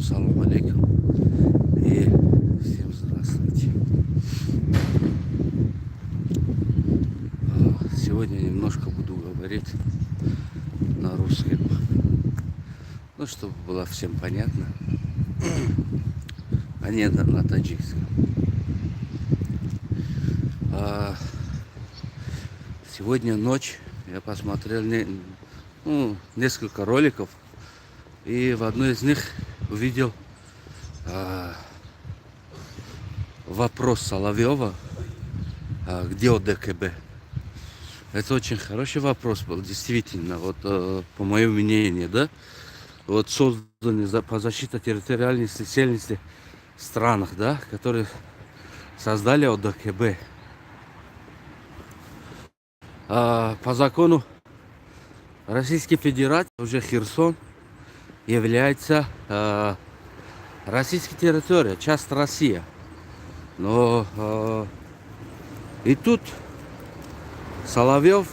Ассаламу алейкум. И всем здравствуйте. Сегодня немножко буду говорить на русском. Ну, чтобы было всем понятно. А не на таджикском. Сегодня ночь я посмотрел несколько роликов. И в одной из них увидел вопрос Соловьева, где ОДКБ. Это очень хороший вопрос был, действительно, вот по моему мнению, да, вот созданный по защите территориальной целостности странах, да, которые создали ОДКБ. По закону Российской Федерации уже Херсон является российской территорией, часть России. Но и тут Соловьев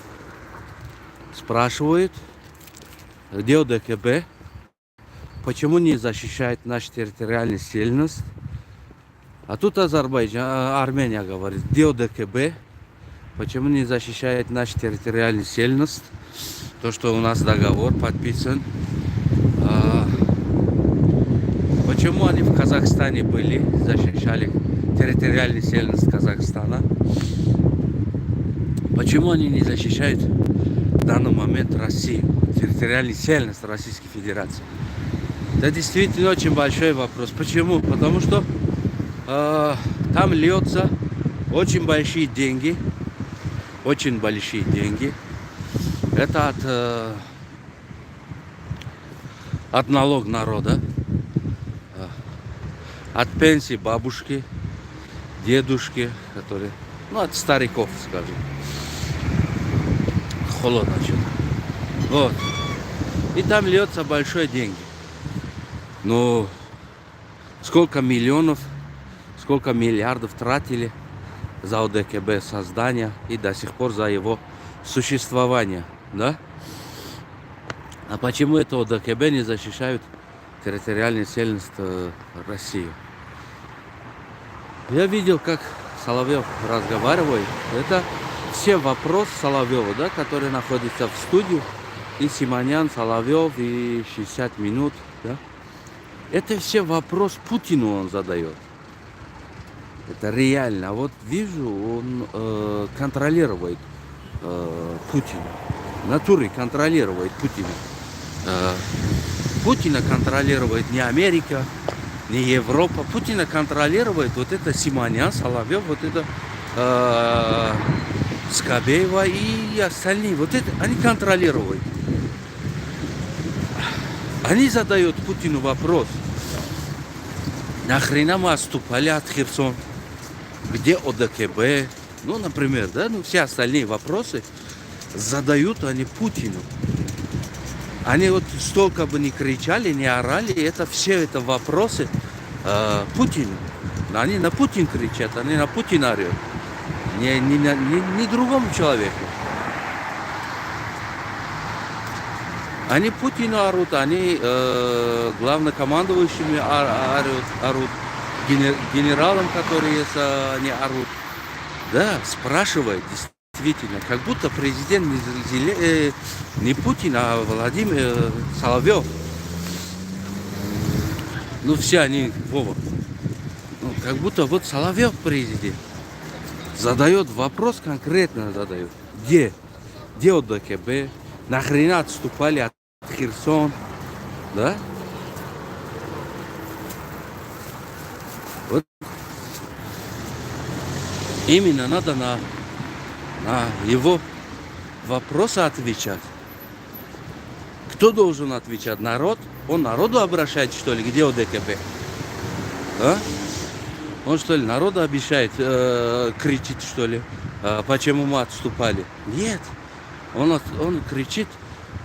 спрашивает, где ОДКБ, почему не защищает нашу территориальную целостность. А тут Армения говорит, где ОДКБ, почему не защищает нашу территориальную целостность. То, что у нас договор подписан. Почему они в Казахстане были, защищали территориальную целостность Казахстана? Почему они не защищают в данный момент Россию, территориальную целостность Российской Федерации? Это действительно очень большой вопрос. Почему? Потому что там льется очень большие деньги. Очень большие деньги. Это от налог народа. От пенсии бабушки, дедушки, которые, от стариков, скажем. Холодно что-то. Вот. И там льется большие деньги. Но сколько миллионов, сколько миллиардов тратили за ОДКБ создание и до сих пор за его существование, да? А почему это ОДКБ не защищают территориальную целостность России? Я видел, как Соловьев разговаривает. Это все вопросы Соловьева, да, которые находятся в студии. И Симонян, Соловьев, и 60 минут, да. Это все вопрос Путину он задает. Это реально. Вот вижу, он контролирует Путина. В натуре контролирует Путина. Путина контролирует не Америка, не Европа. Путина контролирует вот это Симонян, Соловьев, вот это Скобеева и остальные. Вот это они контролируют. Они задают Путину вопрос. Нахрена мы отступали от Херсона? Где ОДКБ? Например, да? Все остальные вопросы задают они Путину. Они вот столько бы не кричали, не орали, это все это вопросы Путину. Они на Путин кричат, они на Путина орют. Не другому человеку. Они Путину орут, они главнокомандующими орут, генералам, которые они орут. Да, спрашивает, действительно, как будто президент не Путин, а Владимир Соловьев. Все они, Вова. Как будто вот Соловьев президент. Задает вопрос, конкретно задает. Где ОДКБ? Нахрена отступали от Херсона? Да? Вот. Именно надо на его вопросы отвечать. Кто должен отвечать? Народ? Он народу обращается, что ли? Где ОДКБ? А? Он, что ли, народу обещает, кричит, что ли? Почему мы отступали? Нет. Он кричит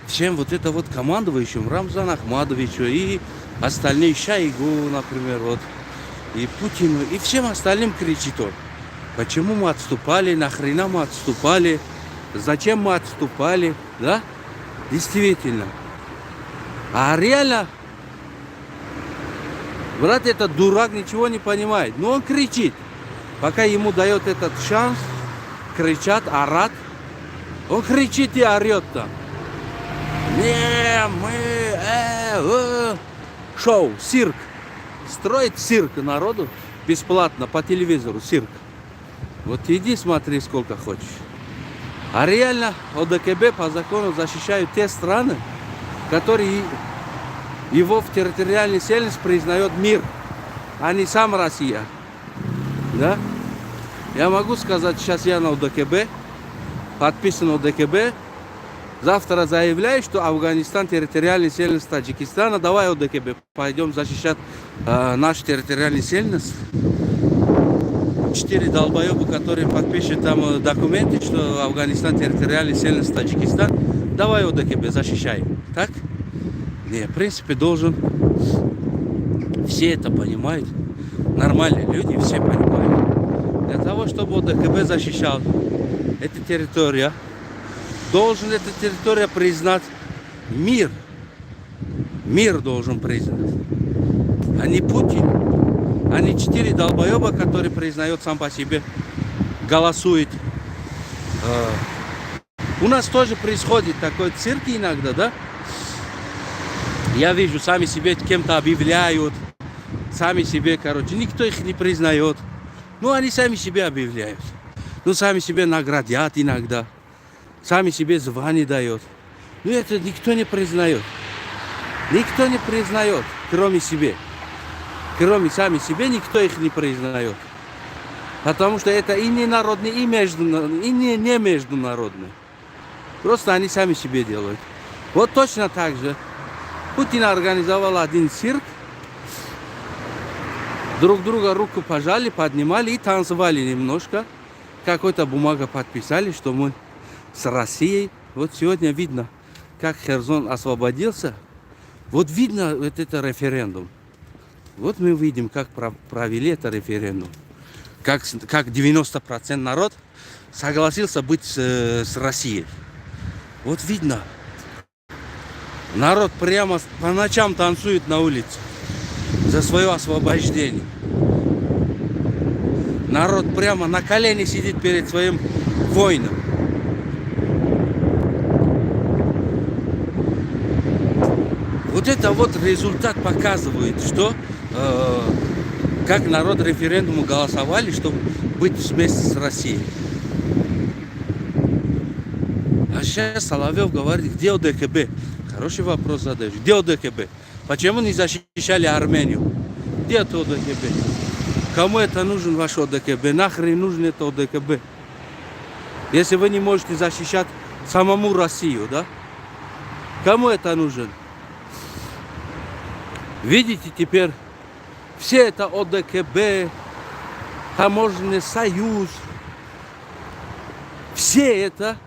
всем вот это вот командующим, Рамзану Ахмадовичу и остальные, Шойгу, например, вот, и Путину, и всем остальным кричит он. Почему мы отступали, нахрена мы отступали, зачем мы отступали, да? Действительно. А реально Брат, этот дурак ничего не понимает. Но он кричит. Пока ему дает этот шанс, кричат, орат. Он кричит и орет там. Не, мы, шоу, цирк. Строит цирк народу бесплатно по телевизору, цирк. Вот иди смотри сколько хочешь. А реально ОДКБ по закону защищают те страны, которые его в территориальной целостности признает мир, а не сам Россия. Да? Я могу сказать, сейчас я на ОДКБ, подписан ОДКБ, завтра заявляю, что Афганистан территориальная целостность Таджикистана, давай ОДКБ, пойдем защищать нашу территориальную целостность. 4 долбоеба, которые подпишут там документы, что Афганистан территориальная целостность Таджикистан, давай ОДКБ защищаем. Так? Не, в принципе, должен. Все это понимают. Нормальные люди все понимают. Для того, чтобы ОДКБ защищал эту территорию, должен эта территория признать мир. Мир должен признать. А не Путин. А не 4 долбоеба, которые признают сам по себе, голосует. У нас тоже происходит такой цирк иногда, да? Я вижу, сами себе кем-то объявляют, сами себе, короче, никто их не признает. Ну, они сами себе объявляют. Ну, сами себе наградят иногда, сами себе звание дают. Ну, это никто не признает. Никто не признает, кроме себя. Кроме сами себе, никто их не признает. Потому что это и не народное, и не международное. Просто они сами себе делают. Вот точно так же. Путин организовал один цирк. Друг друга руку пожали, поднимали и танцевали немножко. Какой-то бумага подписали, что мы с Россией. Вот сегодня видно, как Херсон освободился. Вот видно вот это референдум. Вот мы видим, как провели это референдум. Как 90% народ согласился быть с Россией. Вот видно. Народ прямо по ночам танцует на улице за свое освобождение. Народ прямо на колени сидит перед своим воином. Вот это вот результат показывает, что как народ референдума голосовали, чтобы быть вместе с Россией. А сейчас Соловьев говорит, где ОДКБ? Хороший вопрос задаешь. Где ОДКБ? Почему не защищали Армению? Где это ОДКБ? Кому это нужен ваш ОДКБ? Нахрен нужен это ОДКБ? Если вы не можете защищать самому Россию, да? Кому это нужен? Видите теперь, все это ОДКБ, таможенный союз, все это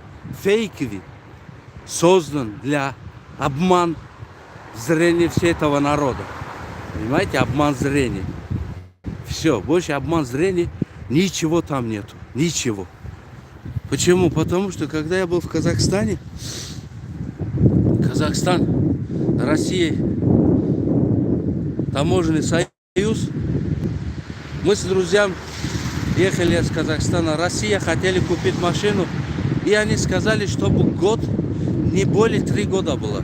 фейковые, создан для обман зрения всего этого народа. Понимаете, обман зрения. Все, больше обман зрения, ничего там нету, ничего. Почему? Потому что когда я был в Казахстане, Казахстан, Россия, таможенный союз, мы с друзьями ехали из Казахстана, Россия, хотели купить машину, и они сказали, чтобы год, не более 3 года было.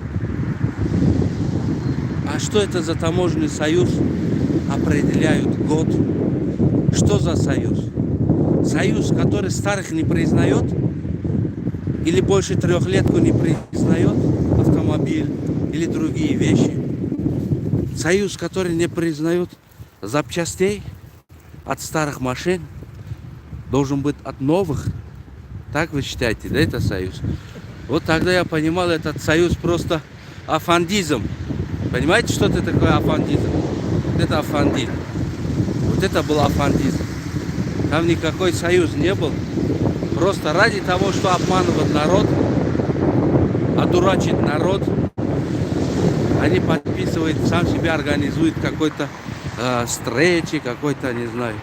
А что это за таможенный союз? Определяют год. Что за союз? Союз, который старых не признает, или больше 3-летку не признает автомобиль, или другие вещи. Союз, который не признает запчастей от старых машин, должен быть от новых. Так вы считаете, да, это союз? Вот тогда я понимал, этот союз просто афандизм. Понимаете, что это такое афандизм? Вот это афандизм. Вот это был афандизм. Там никакой союз не был. Просто ради того, что обманывать народ, одурачить народ, они подписывают, сам себя организуют какой-то встречи, какой-то, не знаю.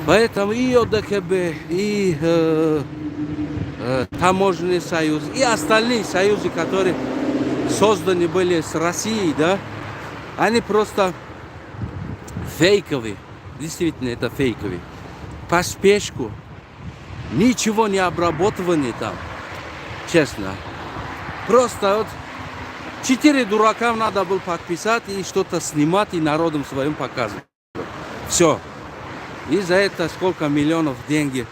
Поэтому и ОДКБ, и таможенный союз, и остальные союзы, которые созданы были с Россией, да, они просто фейковый. Действительно, это фейковый. По спешку. Ничего не обработанный там. Честно. Просто вот 4 дурака надо было подписать и что-то снимать и народом своим показывать. Все. И за это сколько миллионов денег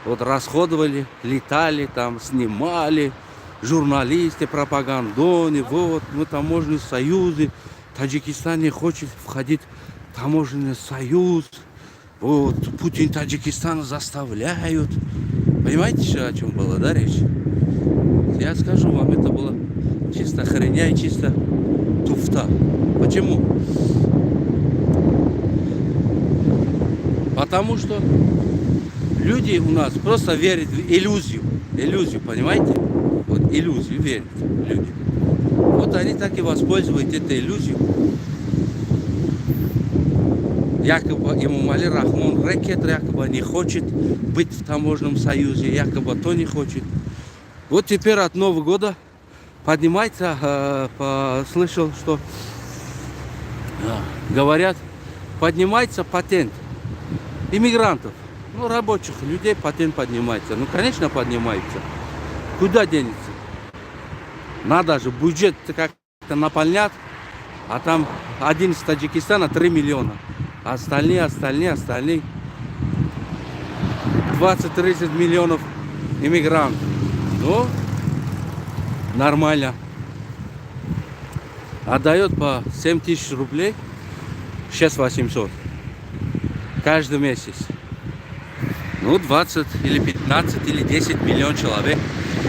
вот расходовали, летали там, снимали, журналисты, пропагандоны, вот, мы таможенные союзы, Таджикистан не хочет входить в таможенный союз, вот, Путин Таджикистан заставляют. Понимаете, что, о чем была, да, речь? Я скажу вам, это было чисто хреня и чисто туфта. Почему? Потому что люди у нас просто верят в иллюзию. Иллюзию, понимаете? Вот иллюзию верят люди. Вот они так и воспользуют этой иллюзию. Якобы Эмомали Рахмон Рекет якобы не хочет быть в таможенном союзе, якобы то не хочет. Вот теперь от Нового года поднимается, слышал, что говорят, поднимается патент иммигрантов, ну, рабочих людей, патент поднимается. Ну, конечно, поднимается. Куда денется? Надо же бюджет как-то наполнять, а там один из Таджикистана 3 миллиона. А остальные 20-30 миллионов иммигрантов. Ну, нормально. Отдает по 7 тысяч рублей, 6800 каждый месяц. Ну, 20 или 15 или 10 миллионов человек.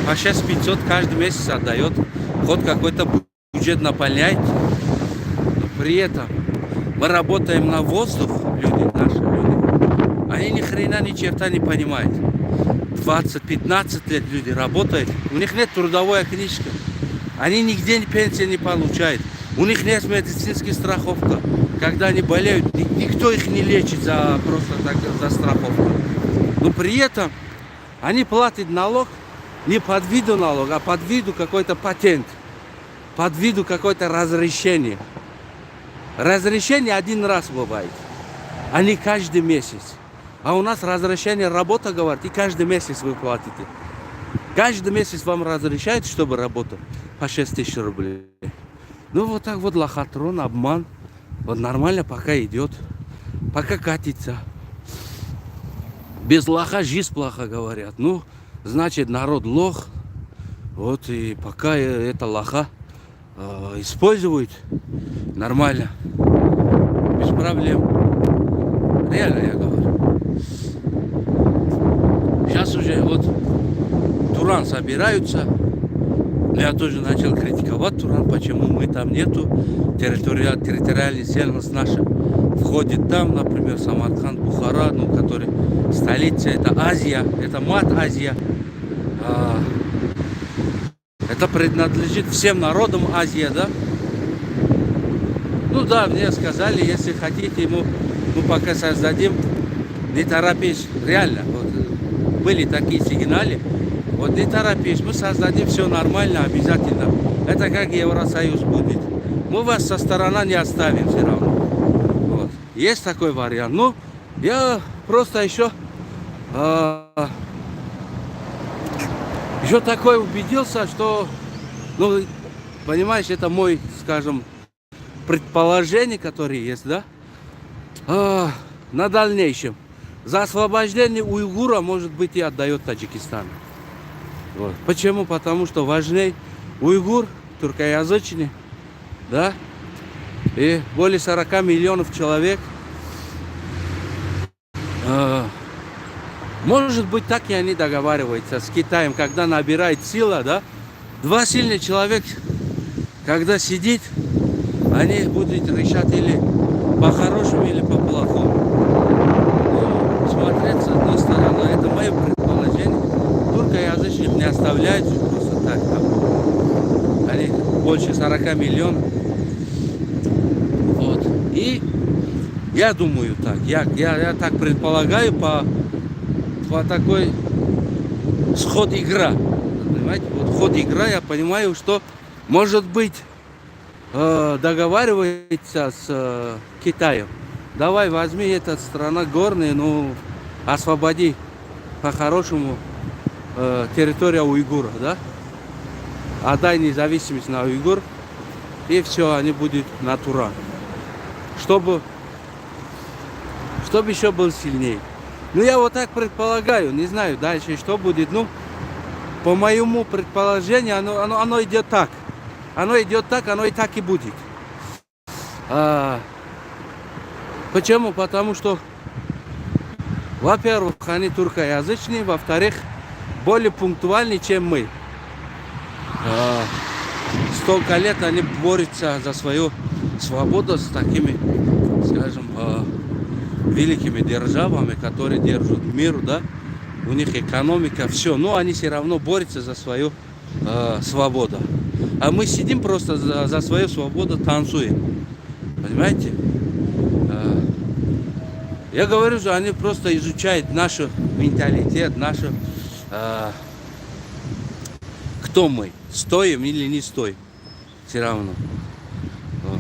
По 6500 каждый месяц отдает. Хоть какой-то бюджет наполняет. Но при этом мы работаем на воздух, люди, наши люди. Они ни хрена, ни черта не понимают. 20-15 лет люди работают. У них нет трудовой книжки. Они нигде пенсии не получают. У них нет медицинской страховки. Когда они болеют, никто их не лечит просто так, за страховку. Но при этом они платят налог не под виду налога, а под виду какой-то патент. Под виду какое-то разрешение. Разрешение один раз бывает, а не каждый месяц. А у нас разрешение работа, говорит, и каждый месяц вы платите. Каждый месяц вам разрешают, чтобы работать по 6 тысяч рублей. Ну вот так вот лохотрон, обман. Вот нормально пока идет, пока катится. Без лоха жизнь плохо, говорят. Ну, значит, народ лох. Вот и пока это лоха используют нормально, без проблем. Реально я говорю. Сейчас уже вот Туран собираются. Я тоже начал критиковать Туран, почему мы там нету. Территориальная целостность наша входит там, например, Самарканд, Бухара, ну, который столица, это Азия, это мат Азия. Это принадлежит всем народам Азии, да? Ну да, мне сказали, если хотите, мы пока создадим, не торопись, реально, вот, были такие сигналы, вот не торопись, мы создадим все нормально, обязательно. Это как Евросоюз будет. Мы вас со стороны не оставим все равно. Вот. Есть такой вариант. Ну, я просто еще такой убедился, что, ну, понимаешь, это мой, скажем, предположение, которое есть, да, на дальнейшем. За освобождение уйгура, может быть, и отдает Таджикистан. Вот. Почему? Потому что важнее уйгур, туркоязычный, да, и более 40 миллионов человек. Может быть, так и они договариваются с Китаем, когда набирает сила, да. Два сильных человека, когда сидит, они будут решать или по-хорошему, или по-плохому. Смотреть с одной стороны, это мое предположение. Туркоязычных не оставляют просто так. Там. Они больше 40 миллионов. Вот. И я думаю так, я так предполагаю по такой сход игра. Понимаете? Вот ход игра, я понимаю, что может быть договаривается с Китаем. давай возьми эта страна горная, ну, освободи по-хорошему территорию уйгуров, да? Отдай независимость на уйгур, и все, они будут натура. Чтобы еще был сильнее. Ну, я вот так предполагаю, не знаю дальше, что будет. Ну, по моему предположению, оно идет так. Оно идет так, оно и так и будет. Почему? Потому что, во-первых, они туркоязычные, во-вторых, более пунктуальны, чем мы. Столько лет они борются за свою свободу с такими, скажем, великими державами, которые держат мир, да, у них экономика, все, но они все равно борются за свою свободу. А мы сидим просто за свою свободу, танцуем. Понимаете? Я говорю, что они просто изучают наш менталитет, кто мы, стоим или не стоим, все равно. Вот.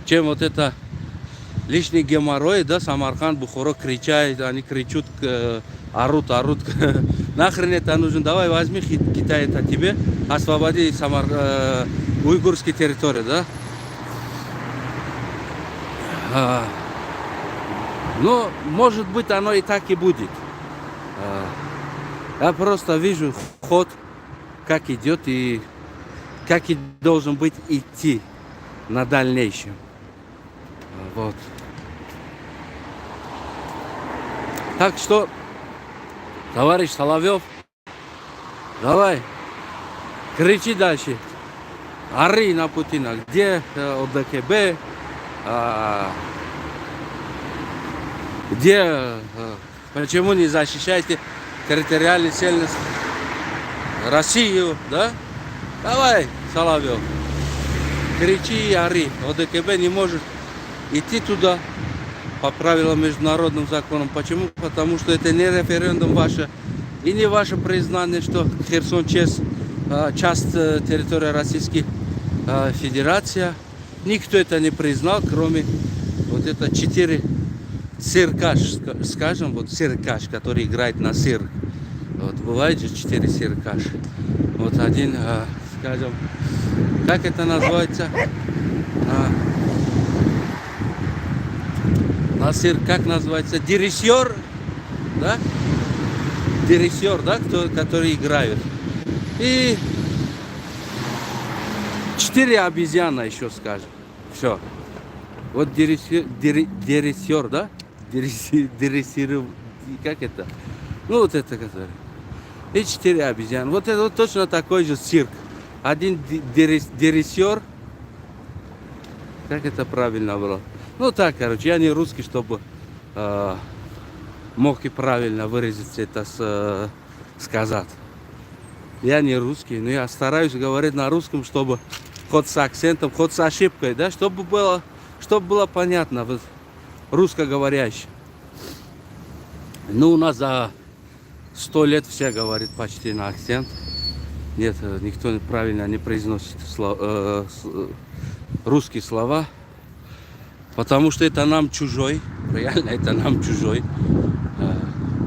Чем вот это лишний геморрой, да, Самарканд, Бухаро кричат, они кричат, орут. Нахрен это нужно? Давай возьми Китай, это тебе, освободи уйгурские территории, да? Но, может быть, оно и так и будет. Я просто вижу ход, как идет и как и должен быть идти на дальнейшем. Вот. Так что, товарищ Соловьев, давай, кричи дальше. Ори на Путина, где ОДКБ, где, почему не защищаете территориальную целостность Россию, да? Давай, Соловьев, кричи и ори. ОДКБ не может идти туда по правилам международным законам. Почему? Потому что это не референдум ваше и не ваше признание, что Херсон часть территории Российской Федерации. Никто это не признал, кроме вот это 4 циркаш, скажем, вот циркаш, который играет на цирк. Вот бывает же 4 циркаш. Вот один, скажем, как это называется? На цирк, как называется? Дирижер, да? Дирижер, да, который играют. И 4 обезьяны еще, скажем. Все. Вот дирижер, да? Дирижер, как это? Ну, вот это, который. И 4 обезьяны. Вот это вот точно такой же цирк. Один дирижер. Как это правильно было? Ну, так, короче, я не русский, чтобы мог и правильно выразиться это сказать. Я не русский, но я стараюсь говорить на русском, чтобы хоть с акцентом, хоть с ошибкой, да, чтобы было понятно вот, русскоговорящим. Ну, у нас за 100 лет все говорят почти на акцент. Нет, никто правильно не произносит русские слова. Потому что это нам чужой. Реально, это нам чужой.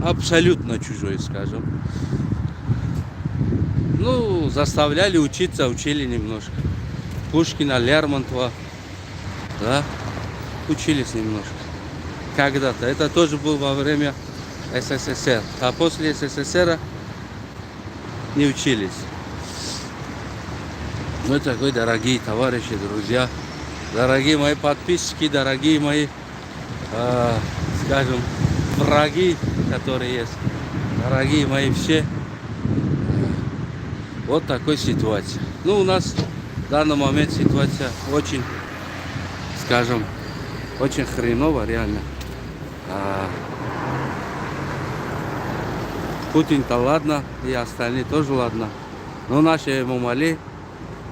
Абсолютно чужой, скажем. Ну, заставляли учиться, учили немножко. Пушкина, Лермонтова, да, учились немножко. Когда-то. Это тоже было во время СССР. А после СССР не учились. Ну, такой, дорогие товарищи, друзья, дорогие мои подписчики, дорогие мои, скажем, враги, которые есть, дорогие мои все. Вот такой ситуация. Ну, у нас в данный момент ситуация очень, скажем, очень хреново, реально. Путин-то ладно, и остальные тоже ладно. Но наш Эмомали,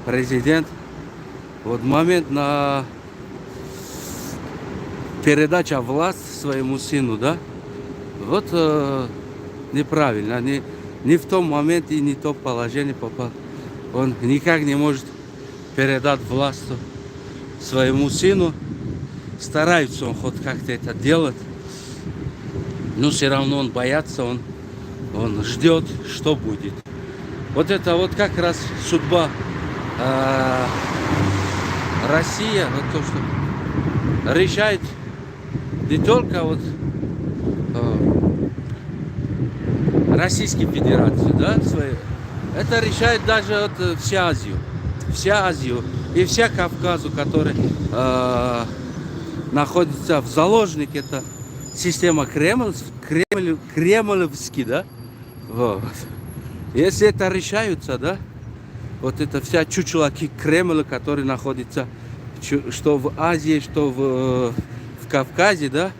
президент, вот момент на передача власти своему сыну, да, вот неправильно, не в том моменте и не в том положении попал. Он никак не может передать власть своему сыну. старается он хоть как-то это делать, но все равно он боится, он ждет, что будет. Вот это вот как раз судьба Россия, вот то, что решает не только вот Российской Федерации, да, свои, это решает даже вот вся Азию и вся Кавказу, который находится в заложнике, это система кремлевский, да, вот. Если это решаются, да, вот это вся чучела Кремля, который находится что в Азии, что в Кавказе, да,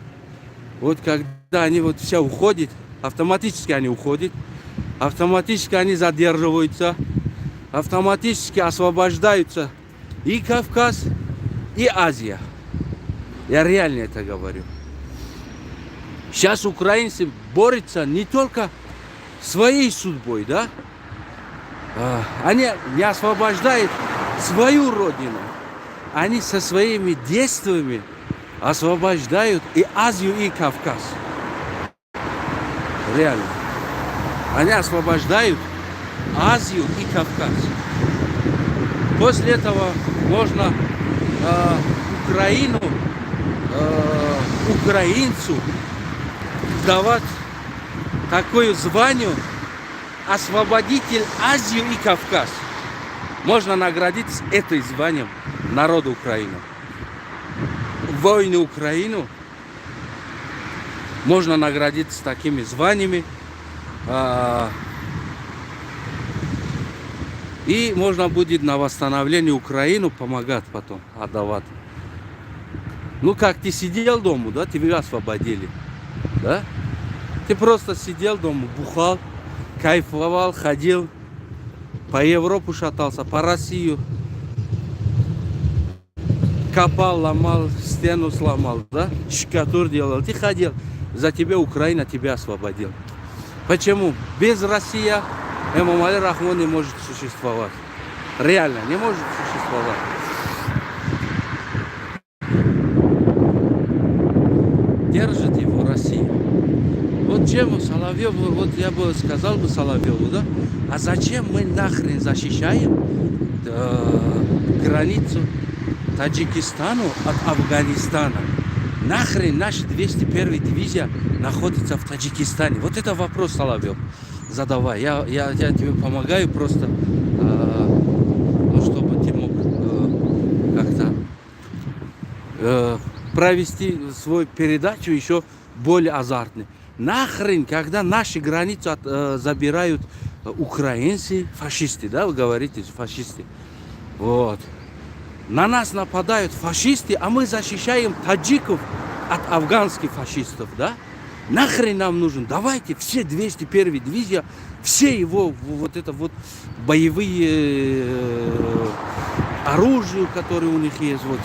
вот когда они вот все уходят, автоматически они уходят, автоматически они задерживаются, автоматически освобождаются и Кавказ, и Азия. Я реально это говорю. Сейчас украинцы борются не только своей судьбой, да? Они не освобождают свою родину. Они со своими действиями освобождают и Азию, и Кавказ. Реально. Они освобождают Азию и Кавказ. После этого можно украинцу давать такое звание освободитель Азию и Кавказ. Можно наградить этой званием народа Украины. Войны Украину можно наградить с такими званиями. И можно будет на восстановление Украины помогать потом, отдавать. Ну как, ты сидел дома, да, тебя освободили, да? Ты просто сидел дома, бухал, кайфовал, ходил, по Европу шатался, по Россию, копал, ломал, стену сломал, да, штукатур делал, ты ходил, за тебя Украина тебя освободил. Почему? Без России Эмомали Рахмон не может существовать. Реально, не может существовать. Держит его Россия. Вот чем Соловьеву, вот я бы сказал бы Соловьеву, да? А зачем мы нахрен защищаем границу Таджикистану от Афганистана? Нахрен наша 201-я дивизия находится в Таджикистане? Вот это вопрос, Соловьев. Задавай. Я тебе помогаю просто, ну, чтобы ты мог как-то провести свою передачу еще более азартной. Нахрен, когда наши границы забирают украинцы, фашисты, да, вы говорите, фашисты. Вот. На нас нападают фашисты, а мы защищаем таджиков от афганских фашистов, да? Нахрен нам нужен? Давайте все 201-я дивизия, все его вот это вот боевые оружие, которые у них есть, вот.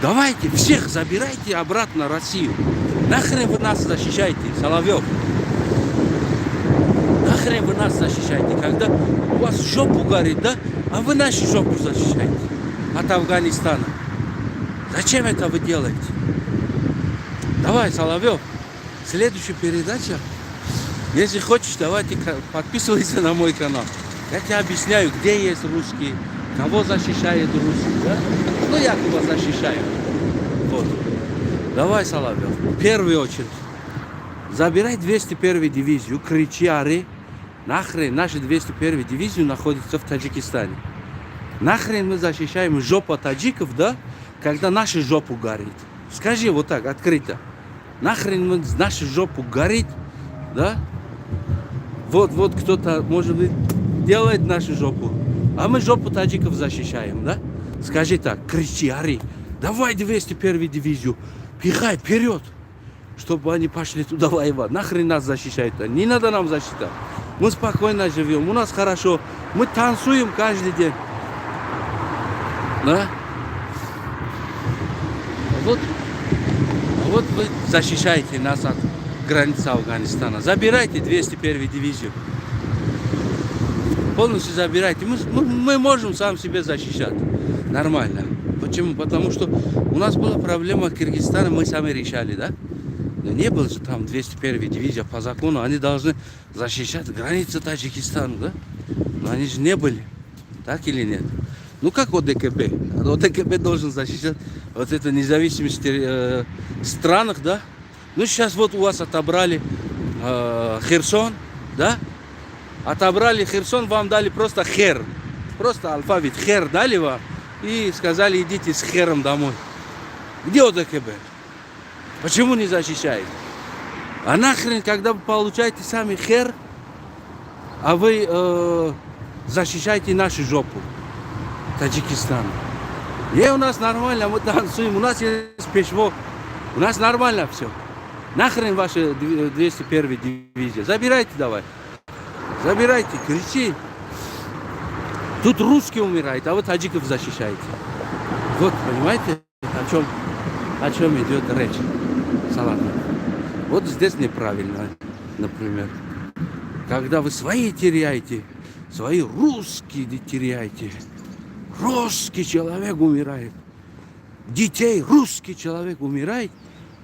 Давайте всех забирайте обратно в Россию. Нахрен вы нас защищаете, Соловьев? Нахрен вы нас защищаете, когда у вас жопу горит, да? А вы нашу жопу защищаете от Афганистана. Зачем это вы делаете? Давай, Соловьев, следующая передача. Если хочешь, давайте подписывайся на мой канал. Я тебе объясняю, где есть русские, кого защищает русские, да? Ну, я кого защищаю. Вот. Давай, Соловьев, в первую очередь, забирай 201-ю дивизию, кричи, ори. Нахрен наша 201-я дивизия находится в Таджикистане. Нахрен мы защищаем жопу таджиков, да, когда наша жопу горит. Скажи вот так, открыто. Нахрен мы наша жопу горит, да? Вот кто-то, может быть, делает нашу жопу, а мы жопу таджиков защищаем, да? Скажи так, кричи, ори. Давай 201-ю дивизию, пихай вперед, чтобы они пошли туда воевать. Нахрен нас защищают? Не надо нам защита. Мы спокойно живем, у нас хорошо. Мы танцуем каждый день. Да? Вот вы защищаете нас от границы Афганистана. Забирайте 201-ю дивизию. Полностью забирайте. Мы можем сам себя защищать. Нормально. Почему? Потому что у нас была проблема Кыргызстана, мы сами решали, да? Но не было же там 201 дивизия по закону, они должны защищать границы Таджикистана, да? Но они же не были, так или нет? Ну как ОДКБ? ОДКБ должен защищать вот эту независимость странах, да? Ну сейчас вот у вас отобрали Херсон, да? Отобрали Херсон, вам дали просто хер. Просто алфавит хер дали вам и сказали, идите с хером домой. Где ОДКБ? Почему не защищаете? А нахрен, когда вы получаете сами хер, а вы защищаете нашу жопу, Таджикистан. И у нас нормально, мы танцуем, у нас есть пешво, у нас нормально все. Нахрен ваша 201 дивизия. Забирайте давай. Забирайте, кричи. Тут русские умирают, а вы таджиков защищаете. Вот, понимаете, о чем идет речь, Саламат. Вот здесь неправильно, например. Когда вы свои теряете, свои русские теряете. Русский человек умирает. Детей русский человек умирает,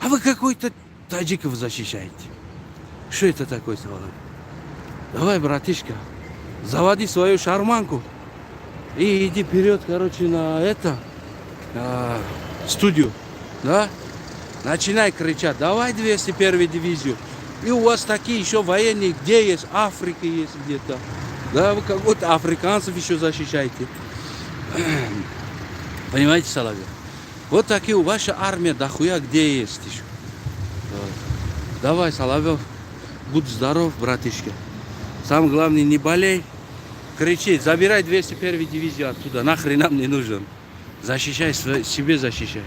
а вы какой-то таджиков защищаете. Что это такое, Саламат? Давай, братишка, заводи свою шарманку и иди вперед, короче, на студию, да? Начинай кричать, давай 201 дивизию. И у вас такие еще военные, где есть? Африка есть где-то. Да, вы как-то африканцев еще защищаете. Понимаете, Соловей? Вот такие ваша армия дохуя где есть еще. Давай, Соловьев, будь здоров, братишка. Самое главное, не болей. Кричи, забирай 201 дивизию оттуда. Нахрен нам не нужен. Защищай себе, защищай.